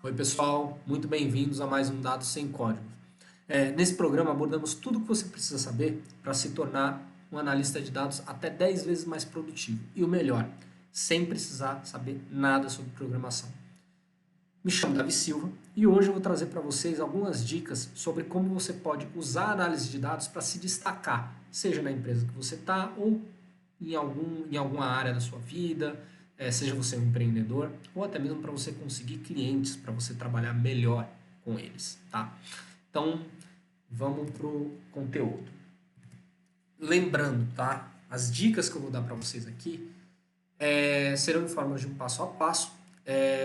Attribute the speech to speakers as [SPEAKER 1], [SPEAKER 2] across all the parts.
[SPEAKER 1] Oi, pessoal, muito bem-vindos a mais um Dados Sem Código. Nesse programa abordamos tudo o que você precisa saber para se tornar um analista de dados até 10 vezes mais produtivo. E o melhor, sem precisar saber nada sobre programação. Me chamo Davi Silva e hoje eu vou trazer para vocês algumas dicas sobre como você pode usar a análise de dados para se destacar, seja na empresa que você está ou em alguma área da sua vida, seja você um empreendedor ou até mesmo para você conseguir clientes, para você trabalhar melhor com eles, tá? Então, vamos pro conteúdo. Lembrando, tá? As dicas que eu vou dar para vocês aqui serão em forma de um passo a passo.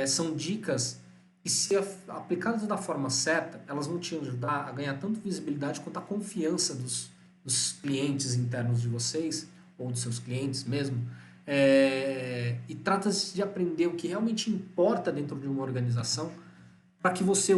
[SPEAKER 1] São dicas que, se aplicadas da forma certa, elas vão te ajudar a ganhar tanto visibilidade quanto a confiança dos clientes internos de vocês, ou dos seus clientes mesmo. E trata-se de aprender o que realmente importa dentro de uma organização para que você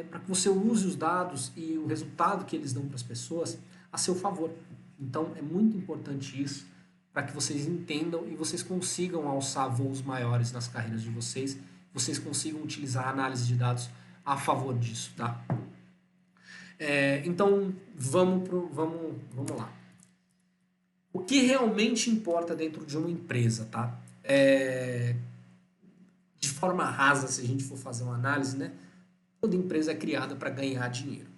[SPEAKER 1] para que você use os dados e o resultado que eles dão para as pessoas a seu favor. Então é muito importante isso para que vocês entendam e vocês consigam alçar voos maiores nas carreiras de vocês, vocês consigam utilizar a análise de dados a favor disso, tá? Então vamos lá. O que realmente importa dentro de uma empresa, tá? De forma rasa, se a gente for fazer uma análise, né? Toda empresa é criada para ganhar dinheiro.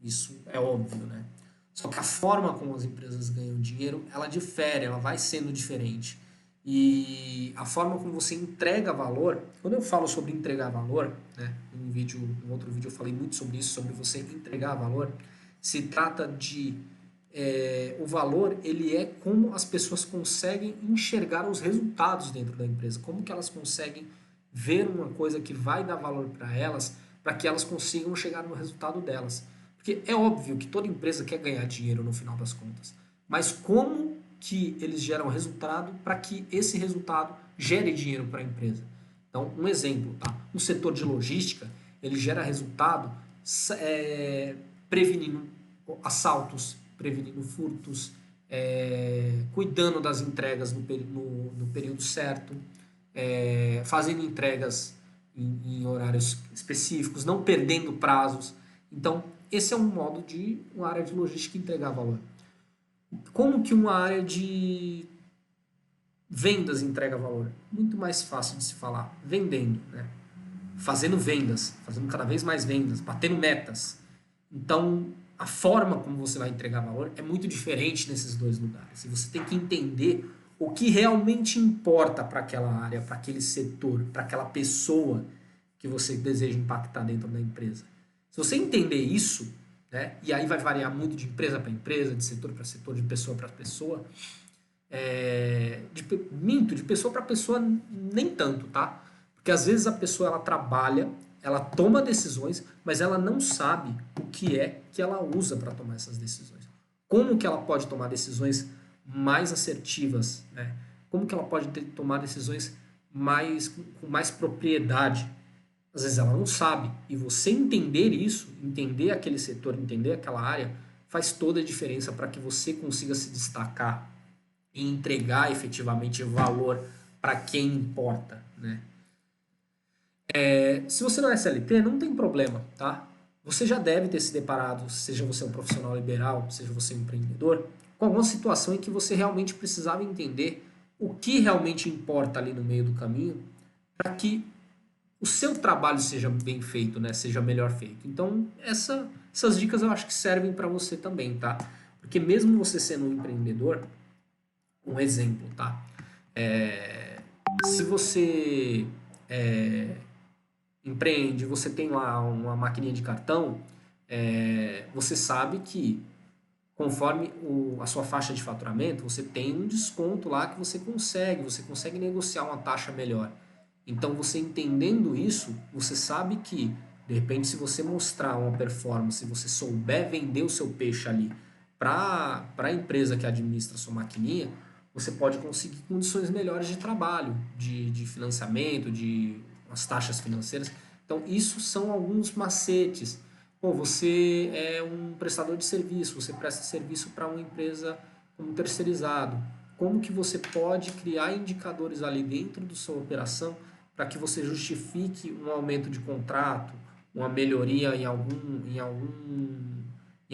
[SPEAKER 1] Isso é óbvio, né? Só que a forma como as empresas ganham dinheiro, ela difere, ela vai sendo diferente. E a forma como você entrega valor, quando eu falo sobre entregar valor, né, em outro vídeo eu falei muito sobre isso, sobre você entregar valor, se trata de o valor, ele é como as pessoas conseguem enxergar os resultados dentro da empresa, como que elas conseguem ver uma coisa que vai dar valor para elas, para que elas consigam chegar no resultado delas. Porque é óbvio que toda empresa quer ganhar dinheiro no final das contas, mas como que eles geram resultado para que esse resultado gere dinheiro para a empresa? Então, um exemplo, tá? No setor de logística, ele gera resultado prevenindo assaltos, prevenindo furtos, cuidando das entregas no período certo, fazendo entregas em horários específicos, não perdendo prazos. Então, esse é um modo de uma área de logística entregar valor. Como que uma área de vendas entrega valor? Muito mais fácil de se falar. Vendendo, né? Fazendo vendas, fazendo cada vez mais vendas, batendo metas. Então, a forma como você vai entregar valor é muito diferente nesses dois lugares. E você tem que entender o que realmente importa para aquela área, para aquele setor, para aquela pessoa que você deseja impactar dentro da empresa. Se você entender isso, né, e aí vai variar muito de empresa para empresa, de setor para setor, de pessoa para pessoa, de pessoa para pessoa nem tanto, tá? Porque às vezes a pessoa ela trabalha, ela toma decisões, mas ela não sabe o que é que ela usa para tomar essas decisões. Como que ela pode tomar decisões mais assertivas, né? Como que ela pode tomar decisões com mais propriedade. Às vezes ela não sabe. E você entender isso, entender aquele setor, entender aquela área, faz toda a diferença para que você consiga se destacar e entregar efetivamente valor para quem importa, né? Se você não é SLT, não tem problema, tá? Você já deve ter se deparado, seja você um profissional liberal, seja você um empreendedor, com alguma situação em que você realmente precisava entender o que realmente importa ali no meio do caminho para que o seu trabalho seja bem feito, né? Seja melhor feito. Então, essas dicas eu acho que servem para você também, tá? Porque mesmo você sendo um empreendedor, um exemplo, tá? Se você empreende, você tem lá uma maquininha de cartão, você sabe que conforme a sua faixa de faturamento, você tem um desconto lá que você consegue negociar uma taxa melhor. Então, você entendendo isso, você sabe que, de repente, se você mostrar uma performance, se você souber vender o seu peixe ali para a empresa que administra a sua maquininha, você pode conseguir condições melhores de trabalho, de financiamento, de as taxas financeiras. Então, isso são alguns macetes. Pô, você é um prestador de serviço, você presta serviço para uma empresa como terceirizado. Como que você pode criar indicadores ali dentro da sua operação para que você justifique um aumento de contrato, uma melhoria em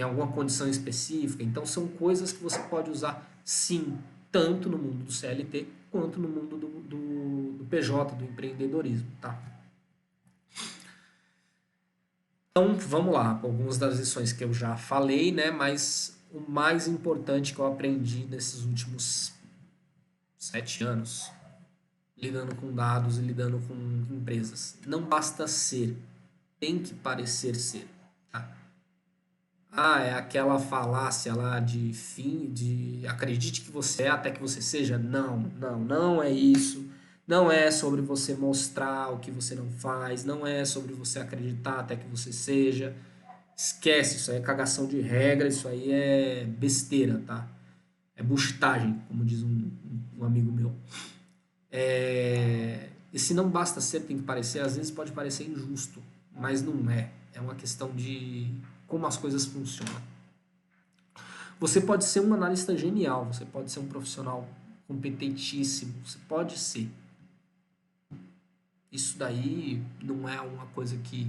[SPEAKER 1] alguma condição específica. Então, são coisas que você pode usar, sim, tanto no mundo do CLT quanto no mundo do PJ, do empreendedorismo, tá? Então, vamos lá, algumas das lições que eu já falei, né? Mas o mais importante que eu aprendi nesses últimos 7 anos, lidando com dados e lidando com empresas. Não basta ser, tem que parecer ser, tá? É aquela falácia lá de acredite que você é até que você seja. Não é isso. Não é sobre você mostrar o que você não faz, não é sobre você acreditar até que você seja. Esquece, isso aí é cagação de regra, isso aí é besteira, tá? É buchitagem, como diz um amigo meu. E se não basta ser, tem que parecer, às vezes pode parecer injusto, mas não é. É uma questão de como as coisas funcionam. Você pode ser um analista genial, você pode ser um profissional competentíssimo, você pode ser. Isso daí não é uma coisa que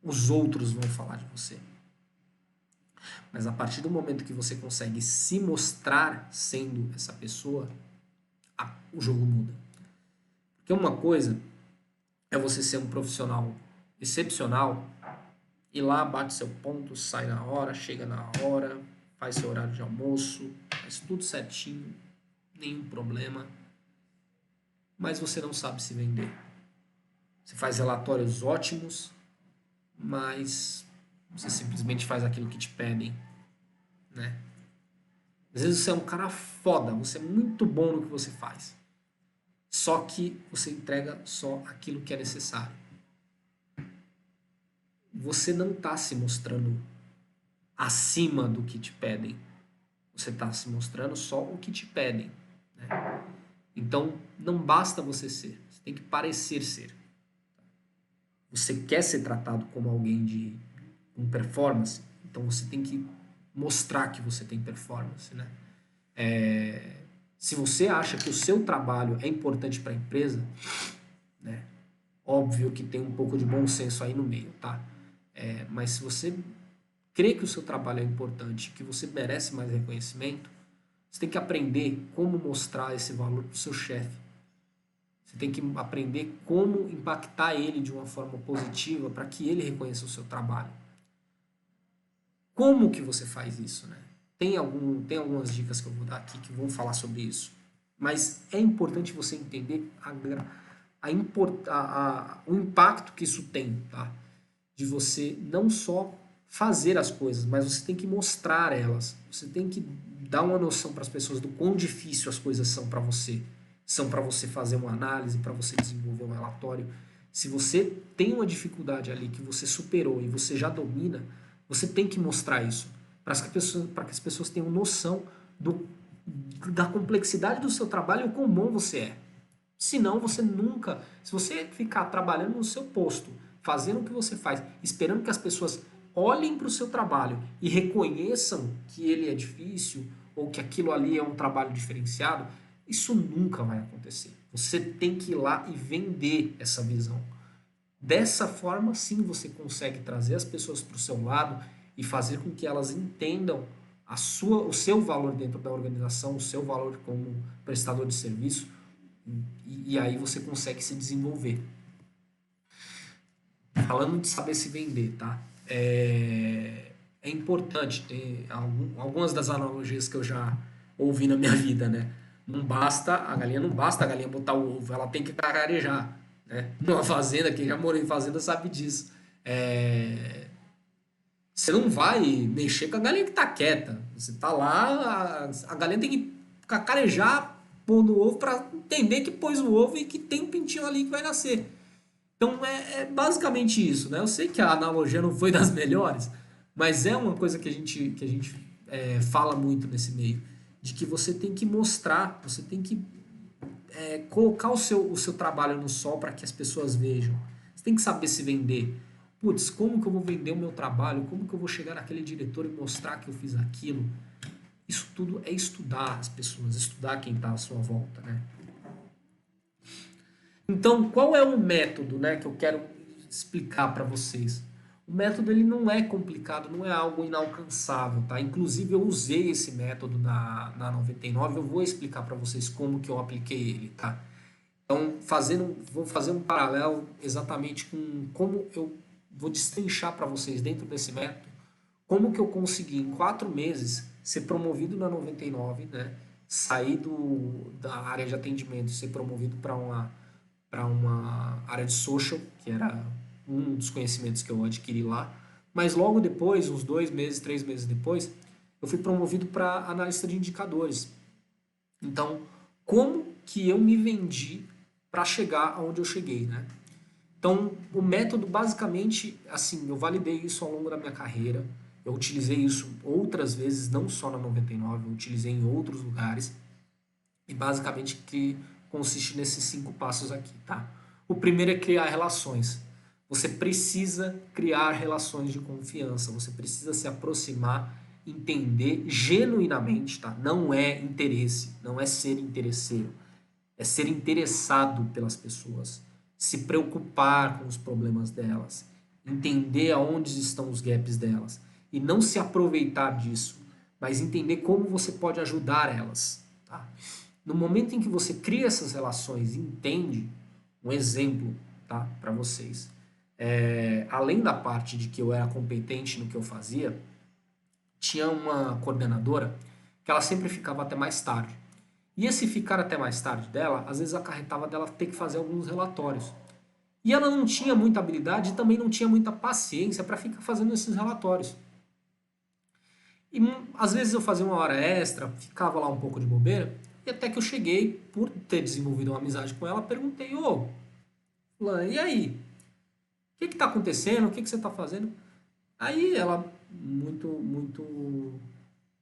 [SPEAKER 1] os outros vão falar de você. Mas a partir do momento que você consegue se mostrar sendo essa pessoa, o jogo muda. Porque uma coisa é você ser um profissional excepcional, ir lá, bate seu ponto, sai na hora, chega na hora, faz seu horário de almoço, faz tudo certinho, nenhum problema, mas você não sabe se vender. Você faz relatórios ótimos, mas você simplesmente faz aquilo que te pedem, né? Às vezes você é um cara foda, você é muito bom no que você faz, só que você entrega só aquilo que é necessário. Você não está se mostrando acima do que te pedem. Você está se mostrando só o que te pedem, né? Então, não basta você ser. Você tem que parecer ser. Você quer ser tratado como alguém com performance, então você tem que mostrar que você tem performance, né? Se você acha que o seu trabalho é importante para a empresa, né? Óbvio que tem um pouco de bom senso aí no meio, tá? Mas se você crê que o seu trabalho é importante, que você merece mais reconhecimento, você tem que aprender como mostrar esse valor para o seu chefe. Você tem que aprender como impactar ele de uma forma positiva para que ele reconheça o seu trabalho. Como que você faz isso, né? Tem algumas dicas que eu vou dar aqui que vão falar sobre isso. Mas é importante você entender o impacto que isso tem, tá? De você não só fazer as coisas, mas você tem que mostrar elas. Você tem que dar uma noção para as pessoas do quão difícil as coisas são para você. São para você fazer uma análise, para você desenvolver um relatório. Se você tem uma dificuldade ali que você superou e você já domina, você tem que mostrar isso para que as pessoas tenham noção da complexidade do seu trabalho e o quão bom você é. Senão você nunca, se você ficar trabalhando no seu posto, fazendo o que você faz, esperando que as pessoas olhem para o seu trabalho e reconheçam que ele é difícil ou que aquilo ali é um trabalho diferenciado, isso nunca vai acontecer. Você tem que ir lá e vender essa visão. Dessa forma, sim, você consegue trazer as pessoas para o seu lado e fazer com que elas entendam o seu valor dentro da organização, o seu valor como prestador de serviço, e aí você consegue se desenvolver. Falando de saber se vender, tá? É importante ter algumas das analogias que eu já ouvi na minha vida, né? Não basta a galinha botar o ovo, ela tem que cacarejar, né? Numa fazenda, quem já morou em fazenda sabe disso. Você não vai mexer com a galinha que tá quieta. Você tá lá, a galinha tem que cacarejar, pôr no ovo para entender que pôs o ovo e que tem um pintinho ali que vai nascer. Então é basicamente isso, né? Eu sei que a analogia não foi das melhores, mas é uma coisa que a gente fala muito nesse meio, de que você tem que mostrar, você tem que colocar o seu trabalho no sol para que as pessoas vejam. Você tem que saber se vender. Putz, como que eu vou vender o meu trabalho? Como que eu vou chegar naquele diretor e mostrar que eu fiz aquilo? Isso tudo é estudar as pessoas, estudar quem está à sua volta, né? Então, qual é o método, né, que eu quero explicar para vocês? O método ele não é complicado, não é algo inalcançável, tá? Inclusive eu usei esse método na 99, eu vou explicar para vocês como que eu apliquei ele, tá? Então, vou fazer um paralelo exatamente com como eu vou destrinchar para vocês dentro desse método, como que eu consegui em 4 meses ser promovido na 99, né? Sair da área de atendimento, ser promovido para uma área de social, que era um dos conhecimentos que eu adquiri lá. Mas logo depois, uns 2 meses, 3 meses depois, eu fui promovido para analista de indicadores. Então, como que eu me vendi para chegar aonde eu cheguei, né? Então, o método basicamente, assim, eu validei isso ao longo da minha carreira. Eu utilizei isso outras vezes, não só na 99, eu utilizei em outros lugares. E basicamente que consiste nesses 5 passos aqui, tá? O primeiro é criar relações. Você precisa criar relações de confiança, você precisa se aproximar, entender genuinamente, tá? Não é interesse, não é ser interesseiro, é ser interessado pelas pessoas, se preocupar com os problemas delas, entender aonde estão os gaps delas e não se aproveitar disso, mas entender como você pode ajudar elas, tá? No momento em que você cria essas relações e entende, um exemplo, tá, para vocês, além da parte de que eu era competente no que eu fazia, tinha uma coordenadora que ela sempre ficava até mais tarde. E esse ficar até mais tarde dela, às vezes acarretava dela ter que fazer alguns relatórios. E ela não tinha muita habilidade e também não tinha muita paciência para ficar fazendo esses relatórios. E às vezes eu fazia uma hora extra, ficava lá um pouco de bobeira, e até que eu cheguei, por ter desenvolvido uma amizade com ela, perguntei, ô, fulana, e aí? O que está acontecendo? O que você está fazendo? Aí ela, muito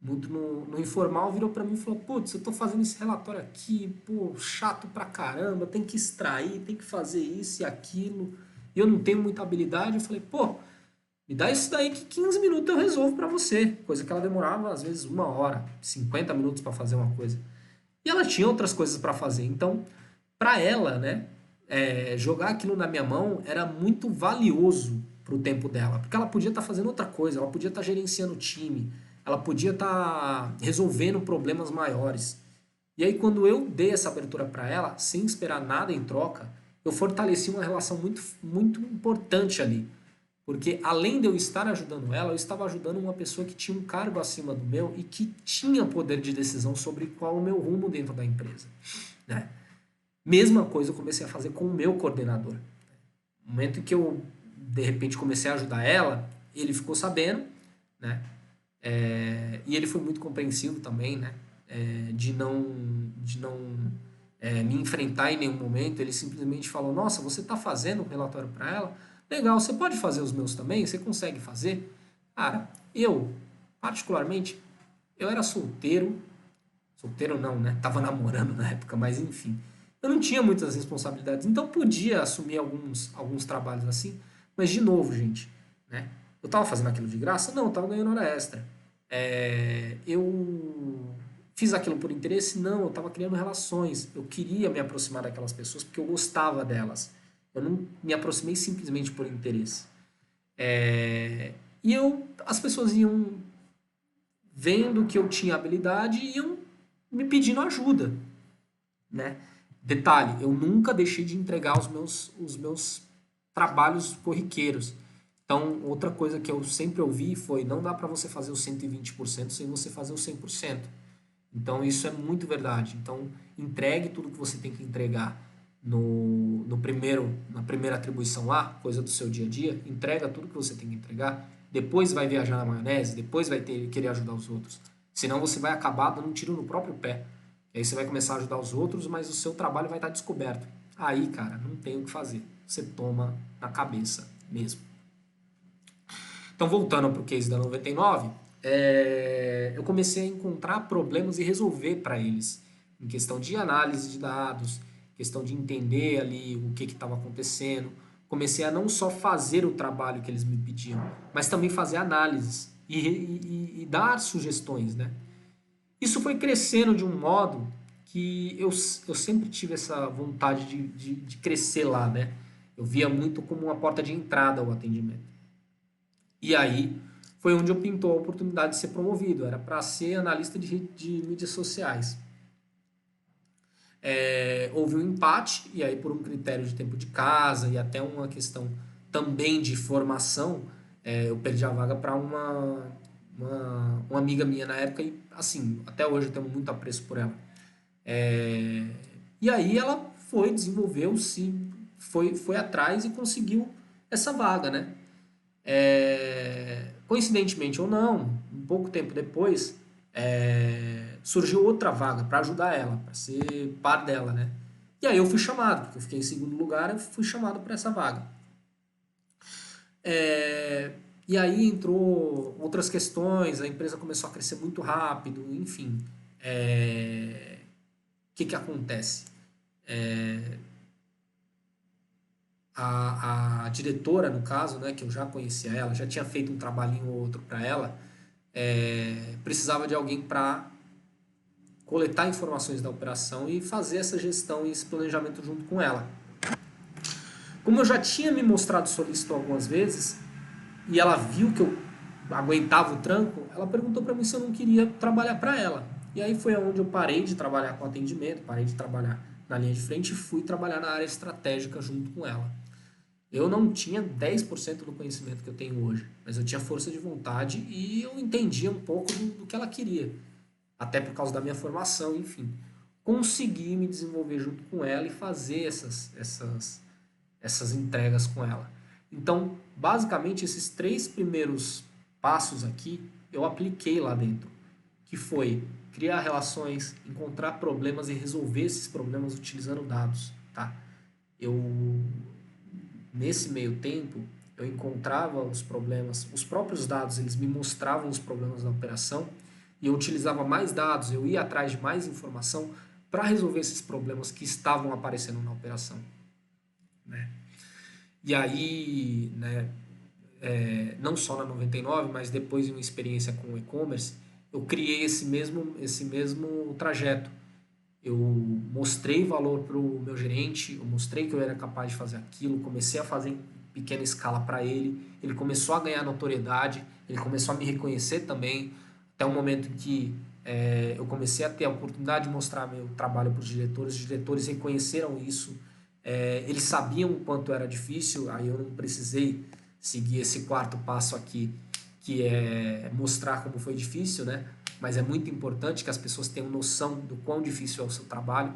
[SPEAKER 1] no informal, virou para mim e falou, putz, eu tô fazendo esse relatório aqui, pô, chato pra caramba, tem que extrair, tem que fazer isso e aquilo, e eu não tenho muita habilidade. Eu falei, pô, me dá isso daí que 15 minutos eu resolvo para você. Coisa que ela demorava, às vezes, 1 hora, 50 minutos para fazer uma coisa. E ela tinha outras coisas para fazer. Então, para ela, né, jogar aquilo na minha mão era muito valioso pro tempo dela. Porque ela podia estar fazendo outra coisa, ela podia estar gerenciando o time, ela podia estar resolvendo problemas maiores. E aí, quando eu dei essa abertura para ela, sem esperar nada em troca, eu fortaleci uma relação muito, muito importante ali. Porque além de eu estar ajudando ela, eu estava ajudando uma pessoa que tinha um cargo acima do meu e que tinha poder de decisão sobre qual o meu rumo dentro da empresa, né? Mesma coisa eu comecei a fazer com o meu coordenador. No momento que eu, de repente, comecei a ajudar ela, ele ficou sabendo, né? E ele foi muito compreensivo também, né? De não me enfrentar em nenhum momento. Ele simplesmente falou: Nossa, você está fazendo um relatório para ela? Legal, você pode fazer os meus também? Você consegue fazer? Cara, eu, particularmente, eu era solteiro. Solteiro não, né? Tava namorando na época, mas enfim. Eu não tinha muitas responsabilidades, então podia assumir alguns trabalhos assim. Mas, de novo, gente, né? Eu tava fazendo aquilo de graça? Não, eu tava ganhando hora extra. Eu fiz aquilo por interesse? Não, eu estava criando relações. Eu queria me aproximar daquelas pessoas porque eu gostava delas. Eu não me aproximei simplesmente por interesse. E as pessoas iam vendo que eu tinha habilidade e iam me pedindo ajuda, né? Detalhe, eu nunca deixei de entregar os meus trabalhos corriqueiros. Então, outra coisa que eu sempre ouvi foi: não dá para você fazer os 120% sem você fazer os 100%. Então, isso é muito verdade. Então, entregue tudo que você tem que entregar na primeira atribuição lá, coisa do seu dia a dia. Entrega tudo que você tem que entregar. Depois vai viajar na maionese, depois vai querer ajudar os outros. Senão você vai acabar dando um tiro no próprio pé. E aí você vai começar a ajudar os outros, mas o seu trabalho vai estar descoberto. Aí, cara, não tem o que fazer. Você toma na cabeça mesmo. Então, voltando para o case da 99, eu comecei a encontrar problemas e resolver para eles, em questão de análise de dados, questão de entender ali o que estava acontecendo. Comecei a não só fazer o trabalho que eles me pediam, mas também fazer análises e dar sugestões, né? Isso foi crescendo de um modo que eu sempre tive essa vontade de crescer lá, né? Eu via muito como uma porta de entrada ao atendimento. E aí foi onde eu pintou a oportunidade de ser promovido. Era para ser analista de mídias sociais. Houve um empate, e aí por um critério de tempo de casa e até uma questão também de formação, eu perdi a vaga para uma amiga minha na época e assim, até hoje eu tenho muito apreço por ela. É, e aí ela desenvolveu-se, foi atrás e conseguiu essa vaga, né? Coincidentemente ou não, um pouco tempo depois, surgiu outra vaga para ajudar ela, para ser par dela, né? E aí eu fui chamado, porque eu fiquei em segundo lugar, eu fui chamado para essa vaga. É, e aí entrou outras questões, a empresa começou a crescer muito rápido, enfim. O que que acontece? A diretora, no caso, né, que eu já conhecia ela, já tinha feito um trabalhinho ou outro para ela, precisava de alguém para coletar informações da operação e fazer essa gestão e esse planejamento junto com ela. Como eu já tinha me mostrado solícito algumas vezes e ela viu que eu aguentava o tranco, ela perguntou para mim se eu não queria trabalhar para ela. E aí foi onde eu parei de trabalhar com atendimento, parei de trabalhar na linha de frente e fui trabalhar na área estratégica junto com ela. Eu não tinha 10% do conhecimento que eu tenho hoje, mas eu tinha força de vontade e eu entendia um pouco do que ela queria, até por causa da minha formação, enfim. Consegui me desenvolver junto com ela e fazer essas entregas com ela. Então, basicamente, esses 3 primeiros passos aqui eu apliquei lá dentro, que foi criar relações, encontrar problemas e resolver esses problemas utilizando dados, tá? Eu Nesse meio tempo, eu encontrava os problemas, os próprios dados, eles me mostravam os problemas da operação e eu utilizava mais dados, eu ia atrás de mais informação para resolver esses problemas que estavam aparecendo na operação, né? E aí, né, não só na 99, mas depois em uma experiência com o e-commerce, eu criei esse mesmo trajeto. Eu mostrei valor para o meu gerente, eu mostrei que eu era capaz de fazer aquilo, comecei a fazer em pequena escala para ele começou a ganhar notoriedade, ele começou a me reconhecer também, até o momento em que eu comecei a ter a oportunidade de mostrar meu trabalho para os diretores reconheceram isso, eles sabiam o quanto era difícil, aí eu não precisei seguir esse quarto passo aqui, que é mostrar como foi difícil, né? Mas é muito importante que as pessoas tenham noção do quão difícil é o seu trabalho.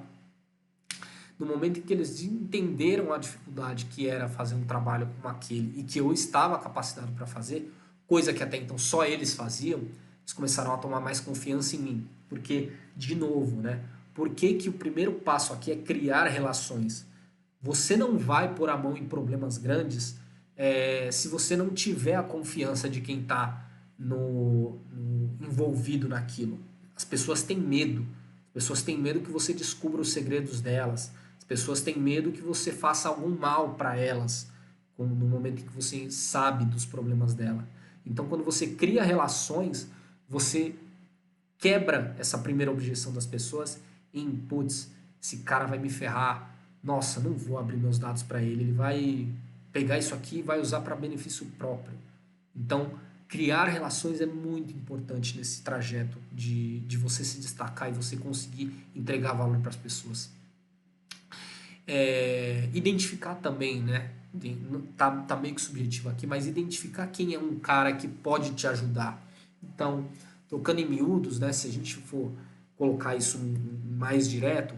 [SPEAKER 1] No momento em que eles entenderam a dificuldade que era fazer um trabalho como aquele e que eu estava capacitado para fazer, coisa que até então só eles faziam, eles começaram a tomar mais confiança em mim. Porque, de novo, né? Por que que o primeiro passo aqui é criar relações? Você não vai pôr a mão em problemas grandes se você não tiver a confiança de quem está envolvido naquilo. As pessoas têm medo. As pessoas têm medo que você descubra os segredos delas. As pessoas têm medo que você faça algum mal para elas no momento em que você sabe dos problemas dela. Então, quando você cria relações, você quebra essa primeira objeção das pessoas em, putz, esse cara vai me ferrar, nossa, não vou abrir meus dados para ele, ele vai pegar isso aqui e vai usar para benefício próprio. Então, criar relações é muito importante nesse trajeto de você se destacar e você conseguir entregar valor para as pessoas. Identificar também, né? Tá meio que subjetivo aqui, mas identificar quem é um cara que pode te ajudar. Então, tocando em miúdos, né? Se a gente for colocar isso mais direto,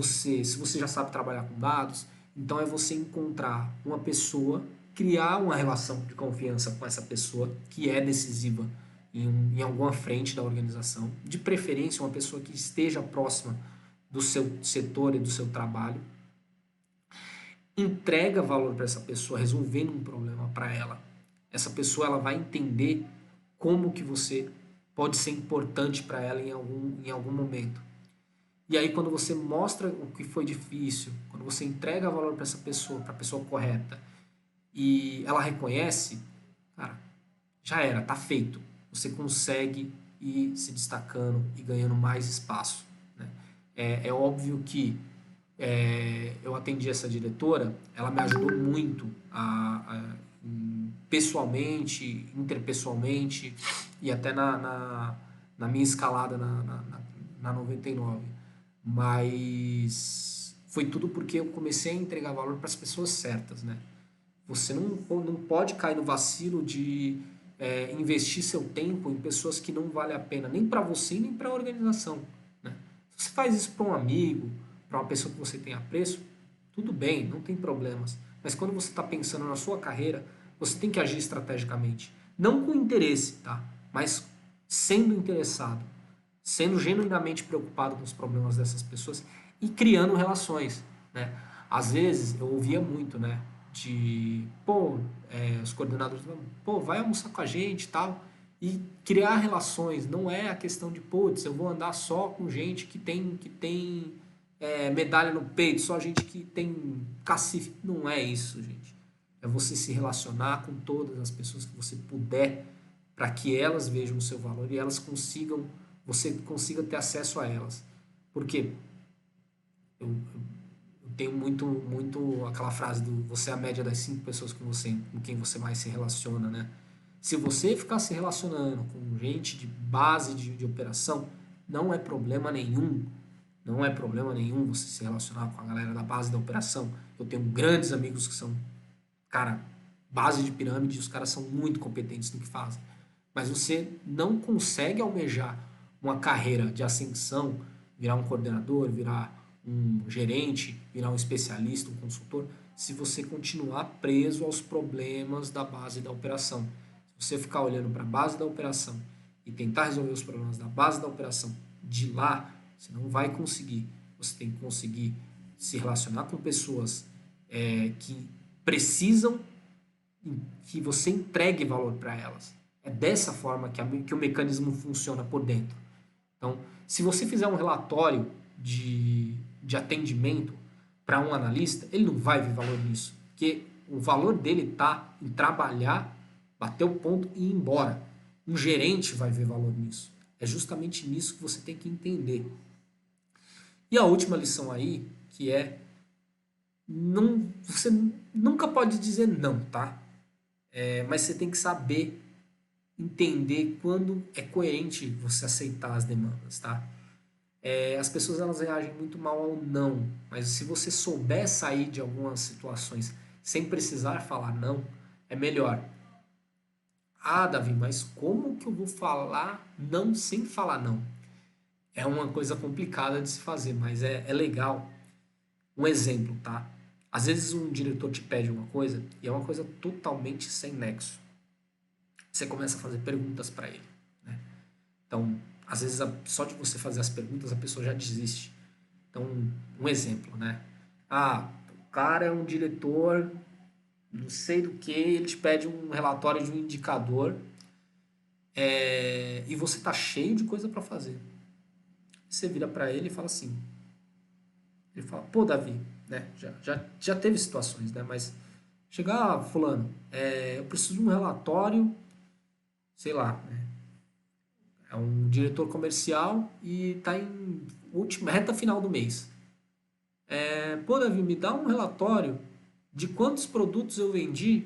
[SPEAKER 1] se você já sabe trabalhar com dados, então é você encontrar uma pessoa, criar uma relação de confiança com essa pessoa que é decisiva em alguma frente da organização, de preferência uma pessoa que esteja próxima do seu setor e do seu trabalho, entrega valor para essa pessoa, resolvendo um problema para ela. Essa pessoa ela vai entender como que você pode ser importante para ela em algum momento. E aí quando você mostra o que foi difícil, quando você entrega valor para essa pessoa, para a pessoa correta, e ela reconhece, cara, já era, tá feito. Você consegue ir se destacando e ganhando mais espaço, né? É óbvio que eu atendi essa diretora, ela me ajudou muito pessoalmente, interpessoalmente e até na minha escalada na 99. Mas foi tudo porque eu comecei a entregar valor para as pessoas certas, né? Você não pode cair no vacilo de investir seu tempo em pessoas que não vale a pena, nem para você nem para a organização, né? Se você faz isso para um amigo, para uma pessoa que você tem apreço, tudo bem, não tem problemas. Mas quando você está pensando na sua carreira, você tem que agir estrategicamente. Não com interesse, tá? Mas sendo interessado, sendo genuinamente preocupado com os problemas dessas pessoas e criando relações, né? Às vezes eu ouvia muito, né? Os coordenadores falam, pô, vai almoçar com a gente e tal. E criar relações, não é a questão de, putz, eu vou andar só com gente que tem medalha no peito, só gente que tem cacife. Não é isso, gente. É você se relacionar com todas as pessoas que você puder para que elas vejam o seu valor e você consiga ter acesso a elas. Porque eu tenho muito aquela frase do você é a média das 5 pessoas com quem você mais se relaciona, né? Se você ficar se relacionando com gente de base de operação, não é problema nenhum. Não é problema nenhum você se relacionar com a galera da base da operação. Eu tenho grandes amigos que são, cara, base de pirâmide, e os caras são muito competentes no que fazem. Mas você não consegue almejar uma carreira de ascensão, virar um coordenador, virar um gerente, virar um especialista, um consultor, se você continuar preso aos problemas da base da operação. Se você ficar olhando para a base da operação e tentar resolver os problemas da base da operação de lá, você não vai conseguir. Você tem que conseguir se relacionar com pessoas que precisam que você entregue valor para elas. É dessa forma que o mecanismo funciona por dentro. Então, se você fizer um relatório de atendimento para um analista, ele não vai ver valor nisso, porque o valor dele está em trabalhar, bater o ponto e ir embora. Um gerente vai ver valor nisso. É justamente nisso que você tem que entender. E a última lição aí, que é você nunca pode dizer não, tá? Mas você tem que saber entender quando é coerente você aceitar as demandas, tá? As pessoas elas reagem muito mal ao não, mas se você souber sair de algumas situações sem precisar falar não, é melhor. Ah, Davi, mas como que eu vou falar não sem falar não? É uma coisa complicada de se fazer, mas é legal. Um exemplo, tá? Às vezes um diretor te pede uma coisa e é uma coisa totalmente sem nexo. Você começa a fazer perguntas para ele, né? Então, às vezes, só de você fazer as perguntas, a pessoa já desiste. Então, um exemplo, né? Ah, o cara é um diretor, não sei do que, ele te pede um relatório de um indicador e você tá cheio de coisa para fazer. Você vira para ele e fala assim, ele fala, pô, Davi, né? Já teve situações, né? Mas chegar, fulano, eu preciso de um relatório, sei lá, né? É um diretor comercial e está em última reta final do mês. Pô, Davi, me dá um relatório de quantos produtos eu vendi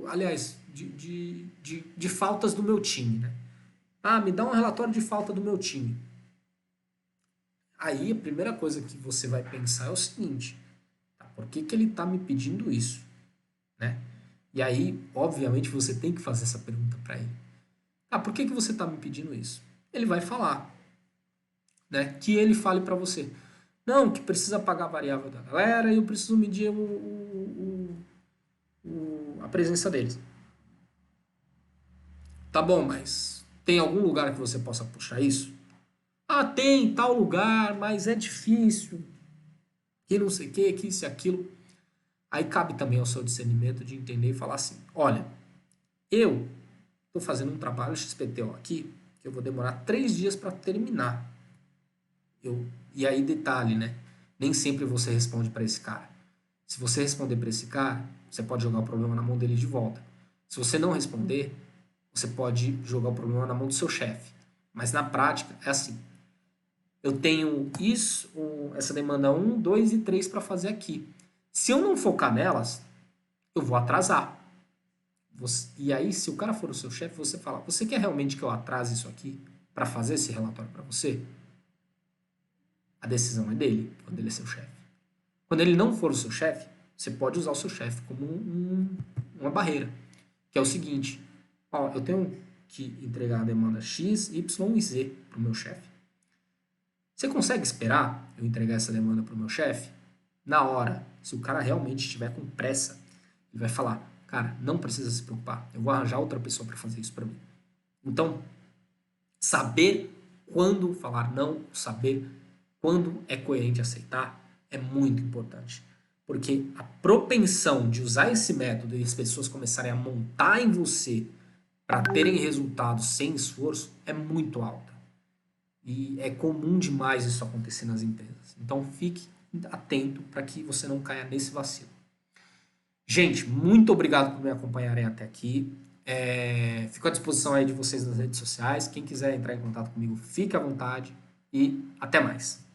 [SPEAKER 1] aliás, de faltas do meu time, né? Ah, me dá um relatório de falta do meu time. Aí a primeira coisa que você vai pensar é o seguinte, tá? Por que ele está me pedindo isso, né? E aí, obviamente, você tem que fazer essa pergunta para ele. Ah, por que você está me pedindo isso? Ele vai falar, né? Que ele fale para você. Não, que precisa pagar a variável da galera e eu preciso medir a presença deles. Tá bom, mas tem algum lugar que você possa puxar isso? Ah, tem tal lugar, mas é difícil. Que não sei o que, isso e aquilo. Aí cabe também ao seu discernimento de entender e falar assim: olha, eu estou fazendo um trabalho XPTO aqui que eu vou demorar 3 dias para terminar. E aí, detalhe, né? Nem sempre você responde para esse cara. Se você responder para esse cara, você pode jogar o problema na mão dele de volta. Se você não responder, você pode jogar o problema na mão do seu chefe. Mas na prática, é assim. eu tenho isso, essa demanda 1, 2 e 3 para fazer aqui. Se eu não focar nelas, eu vou atrasar. E aí, se o cara for o seu chefe, você fala, você quer realmente que eu atrase isso aqui para fazer esse relatório para você? A decisão é dele, quando ele é seu chefe. Quando ele não for o seu chefe, você pode usar o seu chefe como uma barreira. Que é o seguinte, ó, eu tenho que entregar a demanda X, Y e Z para o meu chefe. Você consegue esperar eu entregar essa demanda para o meu chefe? Na hora, se o cara realmente estiver com pressa, ele vai falar, cara, não precisa se preocupar, eu vou arranjar outra pessoa para fazer isso para mim. Então, saber quando falar não, saber quando é coerente aceitar, é muito importante. Porque a propensão de usar esse método e as pessoas começarem a montar em você para terem resultados sem esforço é muito alta. E é comum demais isso acontecer nas empresas. Então fique atento para que você não caia nesse vacilo. Gente, muito obrigado por me acompanharem até aqui. Fico à disposição aí de vocês nas redes sociais. Quem quiser entrar em contato comigo, fique à vontade e até mais.